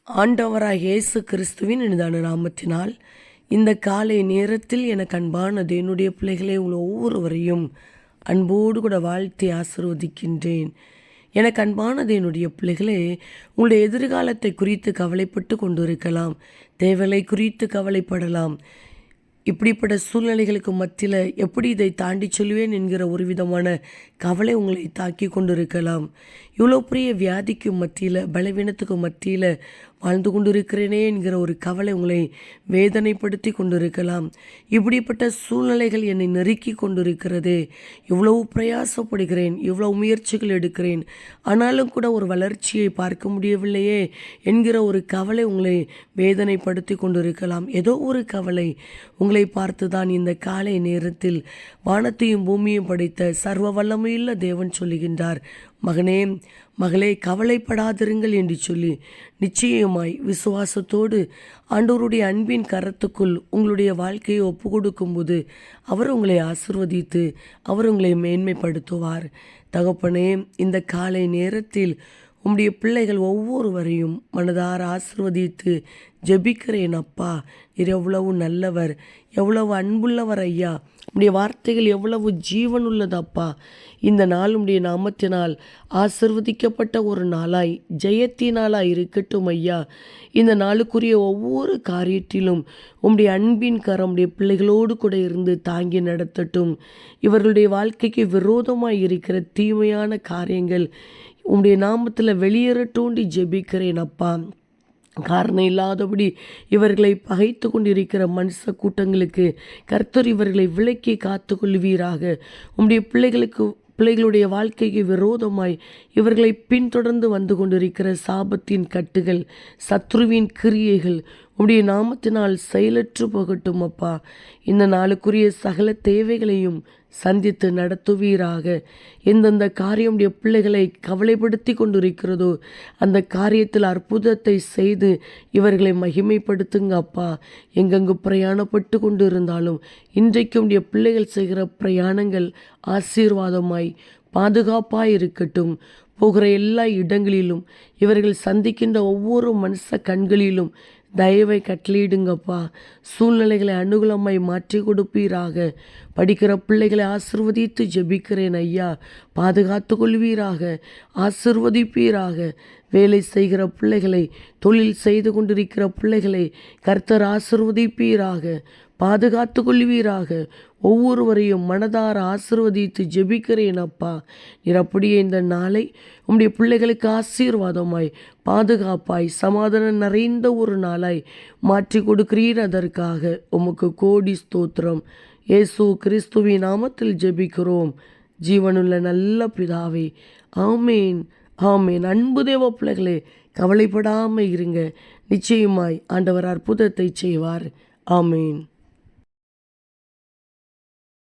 ஆண்டவராக இயேசு கிறிஸ்துவின் இனிதான நாமத்தினால் இந்த காலை நேரத்தில் எனக்கு அன்பானது என்னுடைய பிள்ளைகளே, உங்கள் ஒவ்வொருவரையும் அன்போடு கூட வாழ்த்தி ஆசீர்வதிக்கின்றேன். எனக்கு அன்பானது என்னுடைய பிள்ளைகளே, உங்களுடைய எதிர்காலத்தை குறித்து கவலைப்பட்டு கொண்டிருக்கலாம், தேவைகளை குறித்து கவலைப்படலாம். இப்படிப்பட்ட சூழ்நிலைகளுக்கு மத்தியில் எப்படி இதை தாண்டி சொல்லுவேன் என்கிற ஒரு விதமான கவலை உங்களை தாக்கி கொண்டிருக்கலாம். இவ்வளோ பெரிய வியாதிக்கு மத்தியில், பலவீனத்துக்கு மத்தியில் வாழ்ந்து கொண்டிருக்கிறேனே என்கிற ஒரு கவலை உங்களை வேதனைப்படுத்தி கொண்டிருக்கலாம். இப்படிப்பட்ட சூழ்நிலைகள் என்னை நெருக்கி கொண்டிருக்கிறதே, இவ்வளவு பிரயாசப்படுகிறேன், இவ்வளவு முயற்சிகள் எடுக்கிறேன், ஆனாலும் கூட ஒரு வளர்ச்சியை பார்க்க முடியவில்லையே என்கிற ஒரு கவலை உங்களை வேதனைப்படுத்தி கொண்டிருக்கலாம். ஏதோ ஒரு கவலை உங்களை பார்த்துதான் இந்த காலை நேரத்தில் வானத்தையும் பூமியும் படைத்த சர்வ வல்லமையுள்ள தேவன் சொல்லுகின்றார், மகனே மகளே, கவலைப்படாதிருங்கள் என்று சொல்லி நிச்சயமாய் விசுவாசத்தோடு ஆண்டவருடைய அன்பின் கரத்துக்குள் உங்களுடைய வாழ்க்கையை ஒப்பு கொடுக்கும்போது அவர் உங்களை ஆசிர்வதித்து அவர் உங்களை மேன்மைப்படுத்துவார். தகப்பனே, இந்த காலை நேரத்தில் உம்முடைய பிள்ளைகள் ஒவ்வொருவரையும் மனதார ஆசிர்வதித்து ஜெபிக்கிறேன். அப்பா, நீர் எவ்வளவு நல்லவர், எவ்வளவு அன்புள்ளவர் ஐயா. உம்முடைய வார்த்தைகள் எவ்வளவு ஜீவனுள்ளது அப்பா. இந்த நாள் உம்முடைய நாமத்தினால் ஆசிர்வதிக்கப்பட்ட ஒரு நாளாய், ஜெயத்தினாலாய் இருக்கட்டும் ஐயா. இந்த நாளுக்குரிய ஒவ்வொரு காரியத்திலும் உம்முடைய அன்பின் கரம் உம்முடைய பிள்ளைகளோடு கூட இருந்து தாங்கி நடத்தட்டும். இவர்களுடைய வாழ்க்கைக்கு விரோதமாய் இருக்கிற தீமையான காரியங்கள் உம்முடைய நாமத்தில் வெளியேறட்டோண்டி ஜெபிக்கிறேன் அப்பா. காரணம் இல்லாதபடி இவர்களை பகைத்து கொண்டிருக்கிற மனுஷ கூட்டங்களுக்கு கர்த்தர் இவர்களை விலக்கி காத்து கொள்வீராக. உம்முடைய பிள்ளைகளுடைய வாழ்க்கைக்கு விரோதமாய் இவர்களை பின்தொடர்ந்து வந்து கொண்டிருக்கிற சாபத்தின் கட்டுகள், சத்ருவின் கிரியைகள் உம்முடைய நாமத்தினால் செயலற்று போகட்டும் அப்பா. இந்த நாளுக்குரிய சகல தேவைகளையும் சந்தித்து நடத்துவீராக. எந்தெந்த காரியம் உடைய பிள்ளைகளை கவலைப்படுத்தி கொண்டிருக்கிறதோ அந்த காரியத்தில் அற்புதத்தை செய்து இவர்களை மகிமைப்படுத்துங்க அப்பா. எங்கெங்கு பிரயாணப்பட்டு கொண்டு இருந்தாலும் இன்றைக்கு உடைய பிள்ளைகள் செய்கிற பிரயாணங்கள் ஆசீர்வாதமாய் பாதுகாப்பாய் இருக்கட்டும். போகிற எல்லா இடங்களிலும் இவர்கள் சந்திக்கின்ற ஒவ்வொரு மனுஷ கண்களிலும் தயவை கட்டளையிடுங்கப்பா. சூழ்நிலைகளை அனுகூலமாய் மாற்றி கொடுப்பீராக. படிக்கிற பிள்ளைகளை ஆசிர்வதித்து ஜெபிக்கிறேன் ஐயா. பாதுகாத்து கொள்வீராக, ஆசிர்வதிப்பீராக. வேலை செய்கிற பிள்ளைகளை, தொழில் செய்து கொண்டிருக்கிற பிள்ளைகளை கர்த்தர் ஆசிர்வதிப்பீராக, பாதுகாத்து கொள்வீராக. ஒவ்வொருவரையும் மனதார ஆசிர்வதித்து ஜெபிக்கிறேன் அப்பா. நீர் அப்படியே இந்த நாளை உம்முடைய பிள்ளைகளுக்கு ஆசீர்வாதமாய், பாதுகாப்பாய், சமாதானம் நிறைந்த ஒரு நாளாய் மாற்றி கொடுக்கிறீர். அதற்காக உமக்கு கோடி ஸ்தோத்திரம். இயேசு கிறிஸ்துவின் நாமத்தில் ஜெபிக்கிறோம் ஜீவனுள்ள நல்ல பிதாவே, ஆமேன் ஆமேன். அன்பு தேவ பிள்ளைகளே, கவலைப்படாமல் இருங்க. நிச்சயமாய் ஆண்டவர் அற்புதத்தை செய்வார். ஆமேன்.